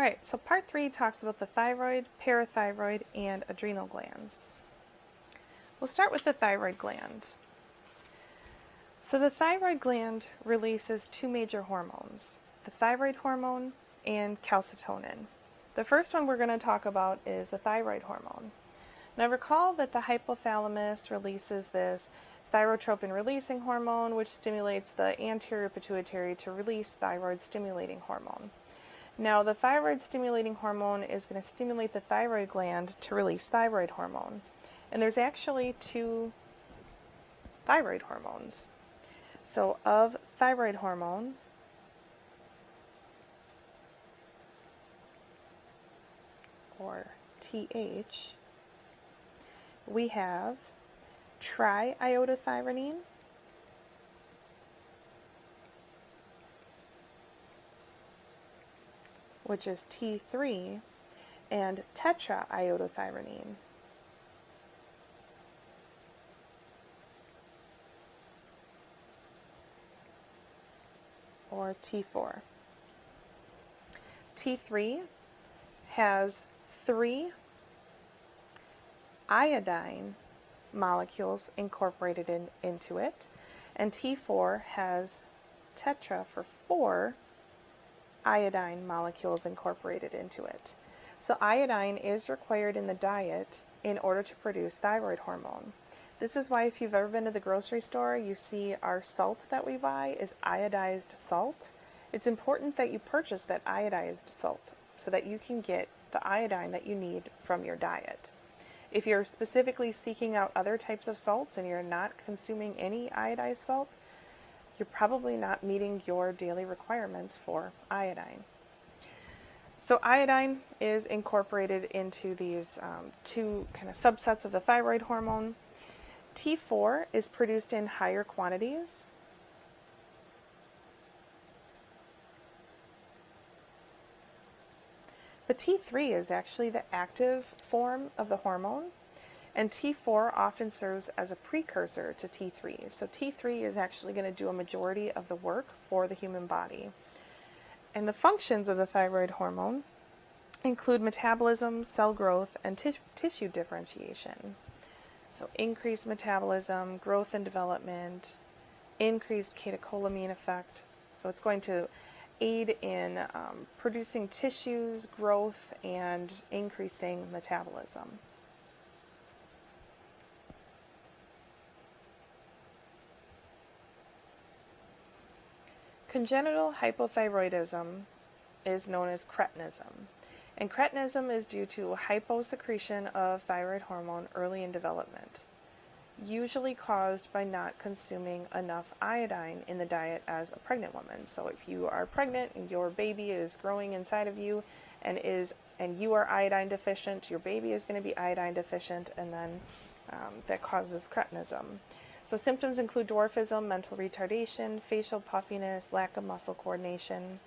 All right, so part 3 talks about the thyroid, parathyroid, and adrenal glands. We'll start with the thyroid gland. So the thyroid gland releases two major hormones, the thyroid hormone and calcitonin. The first one we're going to talk about is the thyroid hormone. Now recall that the hypothalamus releases this thyrotropin releasing hormone, which stimulates the anterior pituitary to release thyroid stimulating hormone. Now the thyroid stimulating hormone is going to stimulate the thyroid gland to release thyroid hormone. And there's actually two thyroid hormones. So of thyroid hormone, or TH, we have triiodothyronine which is T3, and tetraiodothyronine, or T4. T3 has 3 iodine molecules incorporated into it, and T4 has tetra for 4 iodine molecules incorporated into it. So iodine is required in the diet in order to produce thyroid hormone. This is why if you've ever been to the grocery store, you see our salt that we buy is iodized salt. It's important that you purchase that iodized salt so that you can get the iodine that you need from your diet. If you're specifically seeking out other types of salts and you're not consuming any iodized salt, you're probably not meeting your daily requirements for iodine. So iodine is incorporated into these two kind of subsets of the thyroid hormone. T4 is produced in higher quantities. But T3 is actually the active form of the hormone, and T4 often serves as a precursor to T3. So T3 is actually going to do a majority of the work for the human body. And the functions of the thyroid hormone include metabolism, cell growth, and tissue differentiation. So increased metabolism, growth and development, increased catecholamine effect. So it's going to aid in producing tissues, growth, and increasing metabolism. Congenital hypothyroidism is known as cretinism, and cretinism is due to hyposecretion of thyroid hormone early in development, usually caused by not consuming enough iodine in the diet as a pregnant woman. So if you are pregnant and your baby is growing inside of you and you are iodine deficient, your baby is going to be iodine deficient, and then that causes cretinism. So symptoms include dwarfism, mental retardation, facial puffiness, lack of muscle coordination.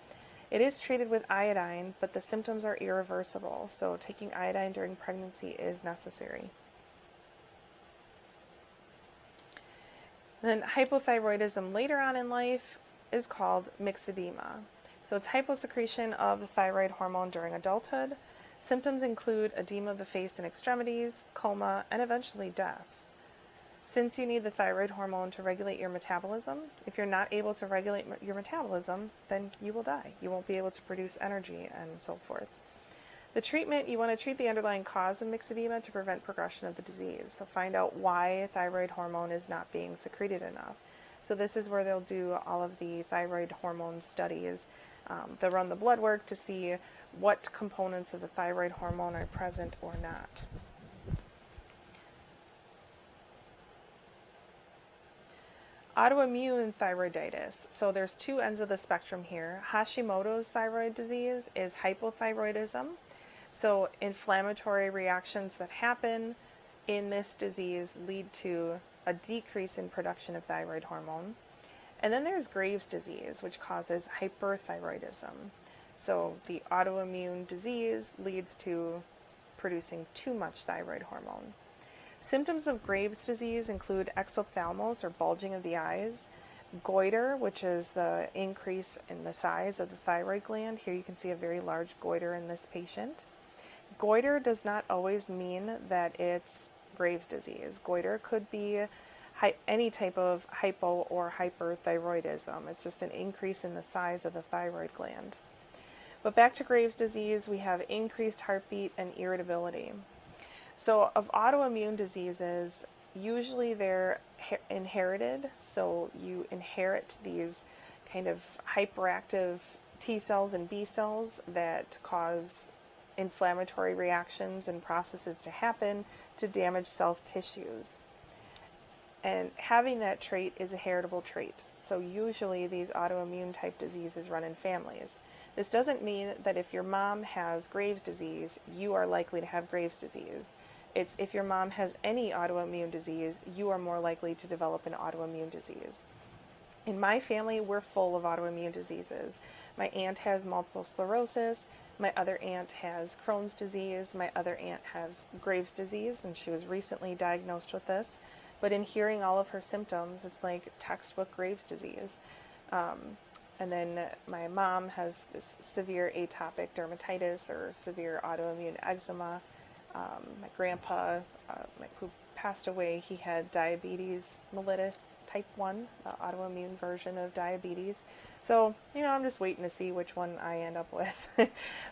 It is treated with iodine, but the symptoms are irreversible, so taking iodine during pregnancy is necessary. Then hypothyroidism later on in life is called myxedema. So it's hyposecretion of the thyroid hormone during adulthood. Symptoms include edema of the face and extremities, coma, and eventually death. Since you need the thyroid hormone to regulate your metabolism, if you're not able to regulate your metabolism, then you will die. You won't be able to produce energy and so forth. The treatment, you want to treat the underlying cause of myxedema to prevent progression of the disease. So find out why thyroid hormone is not being secreted enough. So this is where they'll do all of the thyroid hormone studies. They'll run the blood work to see what components of the thyroid hormone are present or not. Autoimmune thyroiditis. So there's two ends of the spectrum here. Hashimoto's thyroid disease is hypothyroidism. So inflammatory reactions that happen in this disease lead to a decrease in production of thyroid hormone. And then there's Graves' disease, which causes hyperthyroidism. So the autoimmune disease leads to producing too much thyroid hormone. Symptoms of Graves' disease include exophthalmos, or bulging of the eyes, goiter, which is the increase in the size of the thyroid gland. Here you can see a very large goiter in this patient. Goiter does not always mean that it's Graves' disease. Goiter could be any type of hypo or hyperthyroidism. It's just an increase in the size of the thyroid gland. But back to Graves' disease, we have increased heartbeat and irritability. So of autoimmune diseases, usually they're inherited. So you inherit these kind of hyperactive T cells and B cells that cause inflammatory reactions and processes to happen to damage cell tissues. And having that trait is a heritable trait. So usually these autoimmune type diseases run in families. This doesn't mean that if your mom has Graves' disease, you are likely to have Graves' disease. It's if your mom has any autoimmune disease, you are more likely to develop an autoimmune disease. In my family, we're full of autoimmune diseases. My aunt has multiple sclerosis. My other aunt has Crohn's disease. My other aunt has Graves' disease, and she was recently diagnosed with this. But in hearing all of her symptoms, it's like textbook Graves' disease. And then my mom has this severe atopic dermatitis or severe autoimmune eczema. My grandpa, who passed away, he had diabetes mellitus type 1, the autoimmune version of diabetes. So, I'm just waiting to see which one I end up with.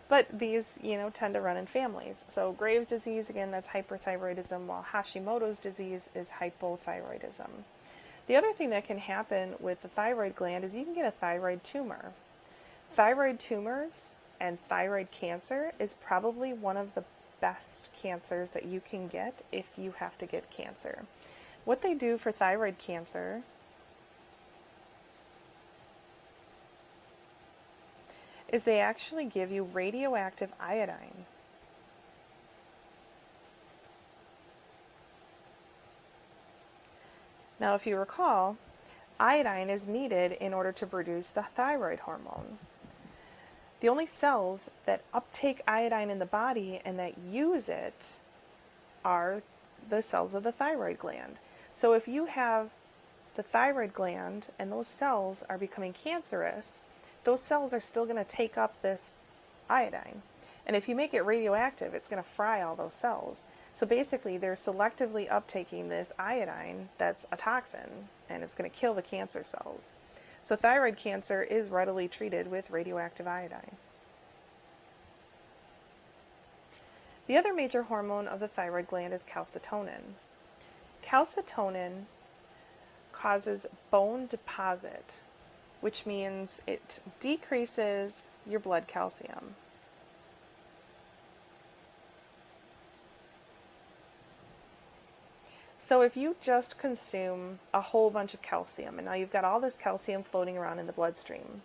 But these, tend to run in families. So Graves' disease, again, that's hyperthyroidism, while Hashimoto's disease is hypothyroidism. The other thing that can happen with the thyroid gland is you can get a thyroid tumor. Thyroid tumors and thyroid cancer is probably one of the best cancers that you can get if you have to get cancer. What they do for thyroid cancer is they actually give you radioactive iodine. Now, if you recall, iodine is needed in order to produce the thyroid hormone. The only cells that uptake iodine in the body and that use it are the cells of the thyroid gland. So if you have the thyroid gland and those cells are becoming cancerous, those cells are still going to take up this iodine. And if you make it radioactive, it's going to fry all those cells. So basically, they're selectively uptaking this iodine that's a toxin, and it's going to kill the cancer cells. So thyroid cancer is readily treated with radioactive iodine. The other major hormone of the thyroid gland is calcitonin. Calcitonin causes bone deposit, which means it decreases your blood calcium. So if you just consume a whole bunch of calcium, and now you've got all this calcium floating around in the bloodstream,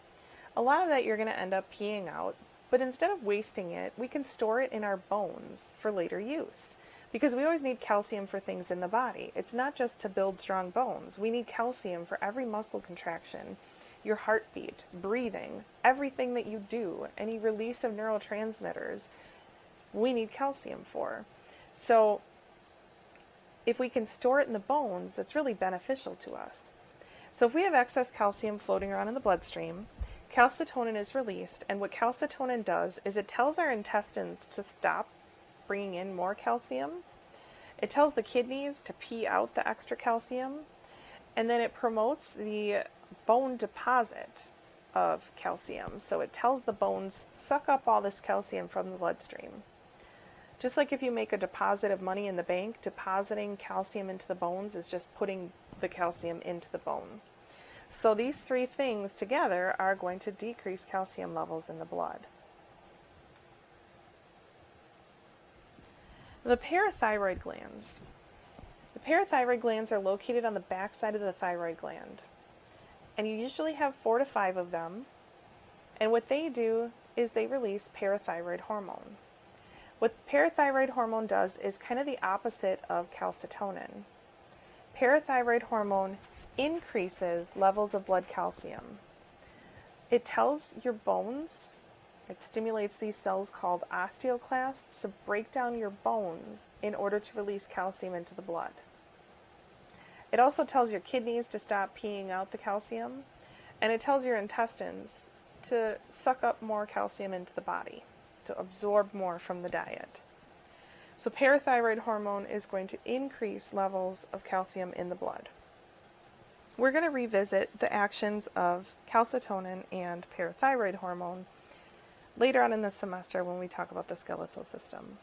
a lot of that you're going to end up peeing out, but instead of wasting it, we can store it in our bones for later use. Because we always need calcium for things in the body. It's not just to build strong bones. We need calcium for every muscle contraction, your heartbeat, breathing, everything that you do, any release of neurotransmitters, we need calcium for. So if we can store it in the bones, that's really beneficial to us. So if we have excess calcium floating around in the bloodstream, calcitonin is released, and what calcitonin does is it tells our intestines to stop bringing in more calcium. It tells the kidneys to pee out the extra calcium, and then it promotes the bone deposit of calcium. So it tells the bones, suck up all this calcium from the bloodstream. Just like if you make a deposit of money in the bank, depositing calcium into the bones is just putting the calcium into the bone. So these three things together are going to decrease calcium levels in the blood. The parathyroid glands. The parathyroid glands are located on the back side of the thyroid gland. And you usually have 4 to 5 of them. And what they do is they release parathyroid hormone. What parathyroid hormone does is kind of the opposite of calcitonin. Parathyroid hormone increases levels of blood calcium. It tells your bones, it stimulates these cells called osteoclasts to break down your bones in order to release calcium into the blood. It also tells your kidneys to stop peeing out the calcium, and it tells your intestines to suck up more calcium into the body, to absorb more from the diet. So parathyroid hormone is going to increase levels of calcium in the blood. We're going to revisit the actions of calcitonin and parathyroid hormone later on in the semester when we talk about the skeletal system.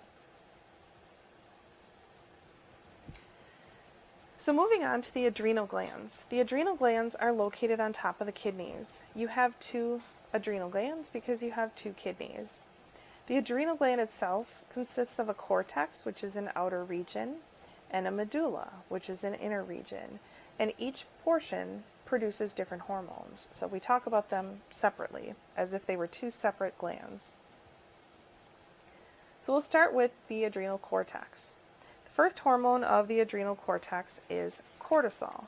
So moving on to the adrenal glands. The adrenal glands are located on top of the kidneys. You have two adrenal glands because you have two kidneys. The adrenal gland itself consists of a cortex, which is an outer region, and a medulla, which is an inner region. And each portion produces different hormones. So we talk about them separately, as if they were two separate glands. So we'll start with the adrenal cortex. The first hormone of the adrenal cortex is cortisol.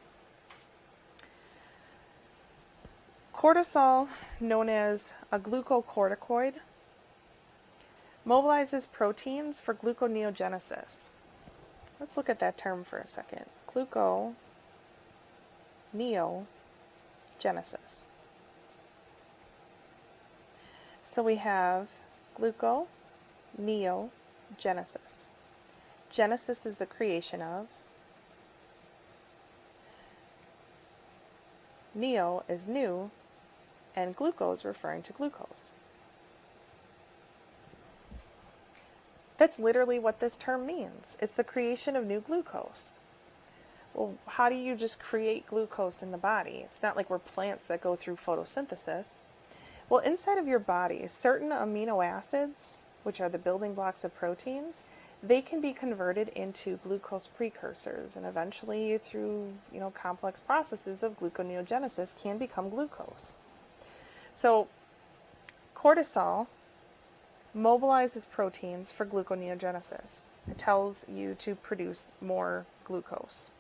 Cortisol, known as a glucocorticoid, mobilizes proteins for gluconeogenesis. Let's look at that term for a second. Gluconeogenesis. So we have gluconeogenesis. Genesis is the creation of. Neo is new, and glucose referring to glucose. That's literally what this term means. It's the creation of new glucose. Well, how do you just create glucose in the body? It's not like we're plants that go through photosynthesis. Well, inside of your body, certain amino acids, which are the building blocks of proteins, they can be converted into glucose precursors, and eventually through complex processes of gluconeogenesis can become glucose. So cortisol mobilizes proteins for gluconeogenesis. It tells you to produce more glucose.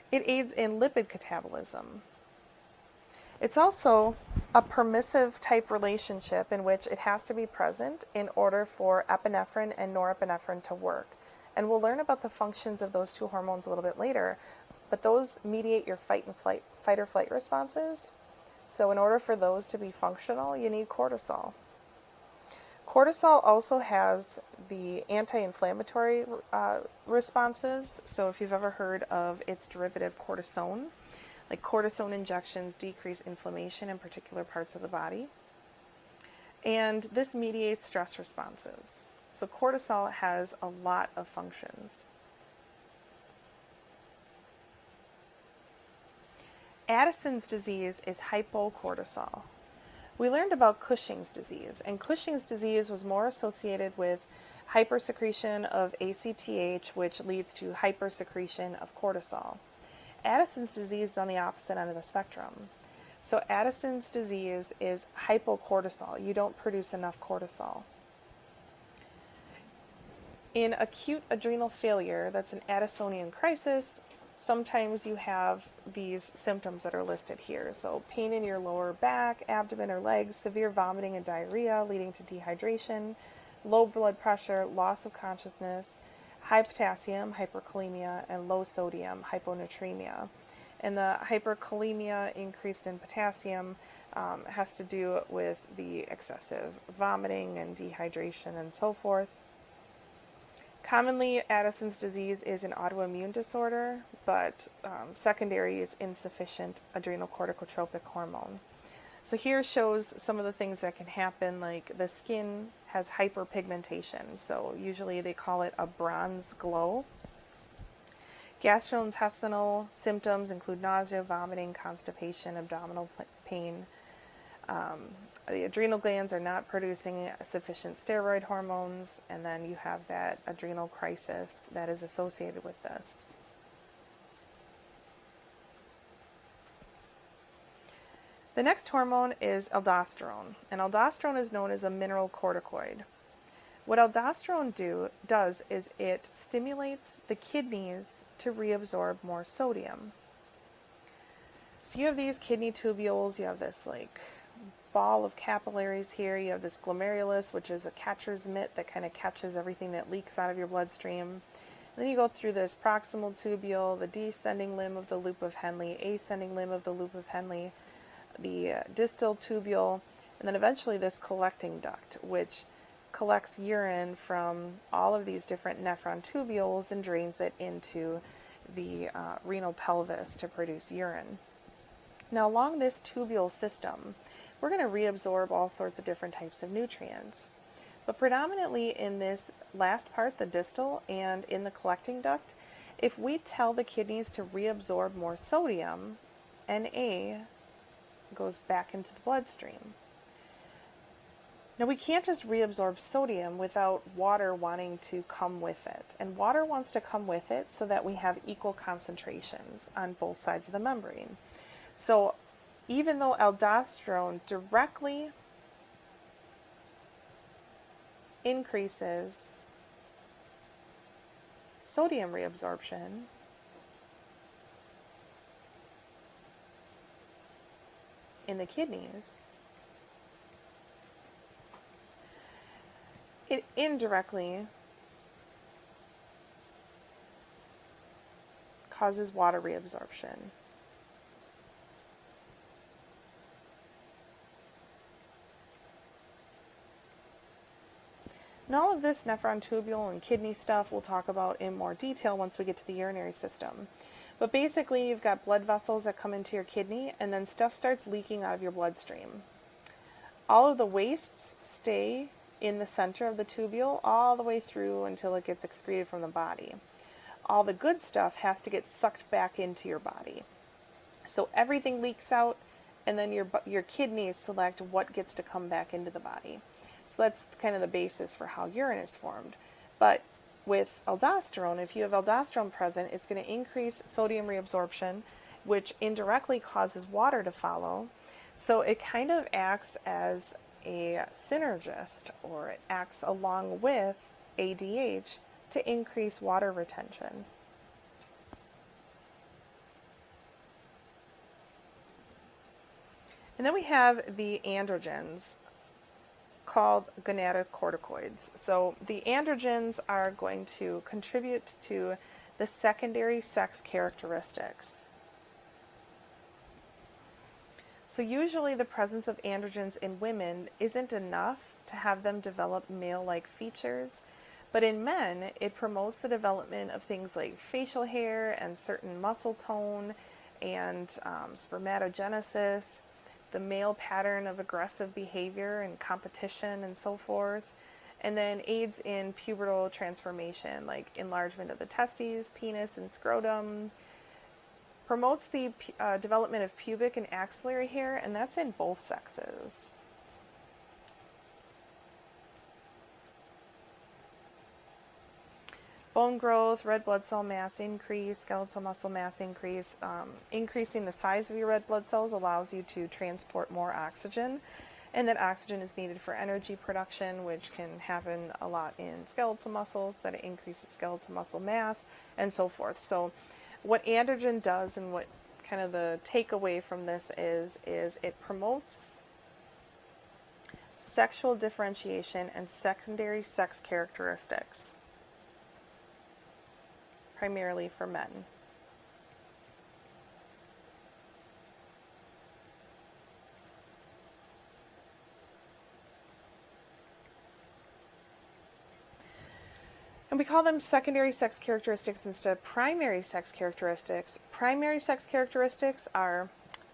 It aids in lipid catabolism. It's also a permissive type relationship in which it has to be present in order for epinephrine and norepinephrine to work. And we'll learn about the functions of those two hormones a little bit later, but those mediate your fight or flight responses. So in order for those to be functional, you need cortisol. Cortisol also has the anti-inflammatory responses. So if you've ever heard of its derivative cortisone, like cortisone injections decrease inflammation in particular parts of the body. And this mediates stress responses. So cortisol has a lot of functions. Addison's disease is hypocortisol. We learned about Cushing's disease, and Cushing's disease was more associated with hypersecretion of ACTH, which leads to hypersecretion of cortisol. Addison's disease is on the opposite end of the spectrum. So Addison's disease is hypocortisol. You don't produce enough cortisol. In acute adrenal failure, that's an Addisonian crisis, sometimes you have these symptoms that are listed here. So pain in your lower back, abdomen, or legs, severe vomiting and diarrhea leading to dehydration, low blood pressure, loss of consciousness, high potassium, hyperkalemia, and low sodium, hyponatremia. And the hyperkalemia increased in potassium has to do with the excessive vomiting and dehydration and so forth. Commonly, Addison's disease is an autoimmune disorder, but secondary is insufficient adrenal corticotropic hormone. So here shows some of the things that can happen, like the skin has hyperpigmentation, so usually they call it a bronze glow. Gastrointestinal symptoms include nausea, vomiting, constipation, abdominal pain. The adrenal glands are not producing sufficient steroid hormones, and then you have that adrenal crisis that is associated with this. The next hormone is aldosterone, and aldosterone is known as a mineral corticoid. What aldosterone does is it stimulates the kidneys to reabsorb more sodium. So you have these kidney tubules, you have this ball of capillaries here, you have this glomerulus, which is a catcher's mitt that kind of catches everything that leaks out of your bloodstream. Then you go through this proximal tubule, the descending limb of the loop of Henle, ascending limb of the loop of Henle, the distal tubule, and then eventually this collecting duct, which collects urine from all of these different nephron tubules and drains it into the renal pelvis to produce urine. Now, along this tubule system, we're going to reabsorb all sorts of different types of nutrients. But predominantly in this last part, the distal, and in the collecting duct, if we tell the kidneys to reabsorb more sodium, Na goes back into the bloodstream. Now, we can't just reabsorb sodium without water wanting to come with it. And water wants to come with it so that we have equal concentrations on both sides of the membrane. So even though aldosterone directly increases sodium reabsorption, in the kidneys, it indirectly causes water reabsorption. And all of this nephron tubule and kidney stuff we'll talk about in more detail once we get to the urinary system. But basically, you've got blood vessels that come into your kidney, and then stuff starts leaking out of your bloodstream. All of the wastes stay in the center of the tubule all the way through until it gets excreted from the body. All the good stuff has to get sucked back into your body. So everything leaks out, and then your kidneys select what gets to come back into the body. So that's kind of the basis for how urine is formed. But with aldosterone, if you have aldosterone present, it's going to increase sodium reabsorption, which indirectly causes water to follow. So it kind of acts as a synergist, or it acts along with ADH to increase water retention. And then we have the androgens, called gonadocorticoids. So the androgens are going to contribute to the secondary sex characteristics. So usually the presence of androgens in women isn't enough to have them develop male-like features, but in men it promotes the development of things like facial hair and certain muscle tone and spermatogenesis, the male pattern of aggressive behavior and competition and so forth, and then aids in pubertal transformation like enlargement of the testes, penis, and scrotum, promotes the development of pubic and axillary hair, and that's in both sexes. Bone growth, red blood cell mass increase, skeletal muscle mass increase. Increasing the size of your red blood cells allows you to transport more oxygen, and that oxygen is needed for energy production, which can happen a lot in skeletal muscles, that it increases skeletal muscle mass, and so forth. So what androgen does, and what kind of the takeaway from this is it promotes sexual differentiation and secondary sex characteristics, primarily for men. And we call them secondary sex characteristics instead of primary sex characteristics. Primary sex characteristics are,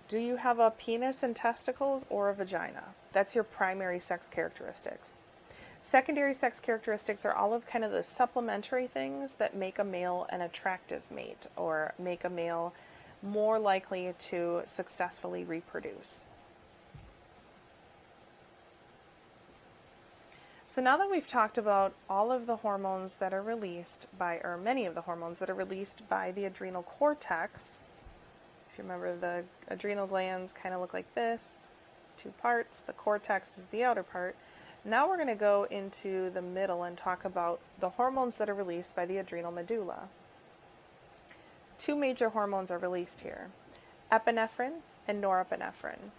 do you have a penis and testicles or a vagina? That's your primary sex characteristics. Secondary sex characteristics are all of kind of the supplementary things that make a male an attractive mate or make a male more likely to successfully reproduce. So now that we've talked about all of the hormones that are released by, or many of the hormones that are released by the adrenal cortex, if you remember, the adrenal glands kind of look like this, two parts, the cortex is the outer part. Now we're going to go into the middle and talk about the hormones that are released by the adrenal medulla. Two major hormones are released here, epinephrine and norepinephrine.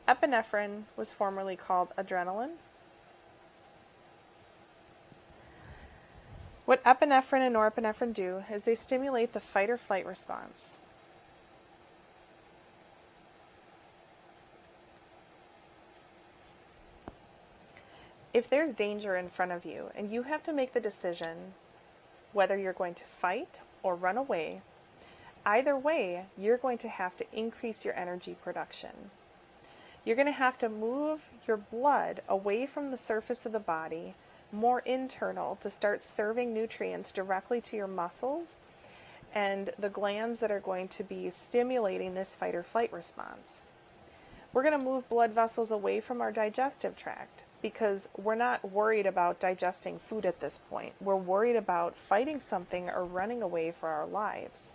Epinephrine was formerly called adrenaline, What epinephrine and norepinephrine do is they stimulate the fight or flight response. If there's danger in front of you and you have to make the decision whether you're going to fight or run away, either way, you're going to have to increase your energy production. You're going to have to move your blood away from the surface of the body, more internal, to start serving nutrients directly to your muscles and the glands that are going to be stimulating this fight or flight response. We're going to move blood vessels away from our digestive tract because we're not worried about digesting food at this point. We're worried about fighting something or running away for our lives.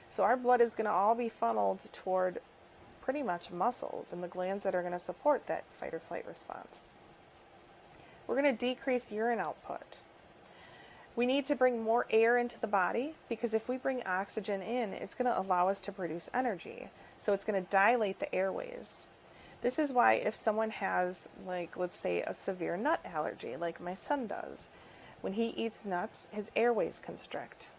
So our blood is going to all be funneled toward pretty much muscles and the glands that are going to support that fight or flight response. We're going to decrease urine output. We need to bring more air into the body because if we bring oxygen in, it's going to allow us to produce energy. So it's going to dilate the airways. This is why if someone has, like, let's say a severe nut allergy, like my son does, when he eats nuts, his airways constrict.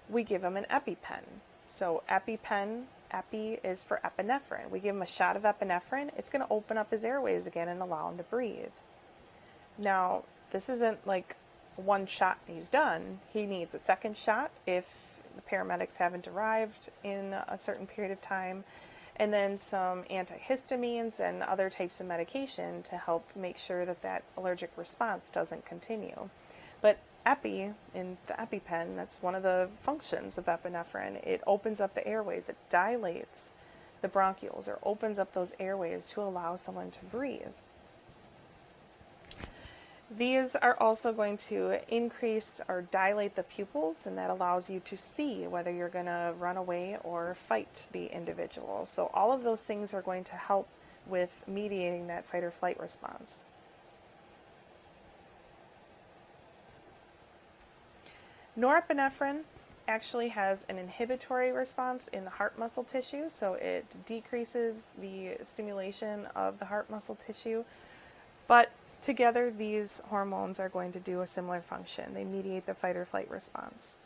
We give him an EpiPen. So EpiPen, Epi is for epinephrine. We give him a shot of epinephrine, it's going to open up his airways again and allow him to breathe. Now, this isn't like one shot and he's done. He needs a second shot if the paramedics haven't arrived in a certain period of time, and then some antihistamines and other types of medication to help make sure that that allergic response doesn't continue. But Epi, in the EpiPen, that's one of the functions of epinephrine. It opens up the airways, it dilates the bronchioles, or opens up those airways to allow someone to breathe. These are also going to increase or dilate the pupils, and that allows you to see whether you're going to run away or fight the individual. So all of those things are going to help with mediating that fight or flight response. Norepinephrine actually has an inhibitory response in the heart muscle tissue, so it decreases the stimulation of the heart muscle tissue, but together, these hormones are going to do a similar function. They mediate the fight or flight response.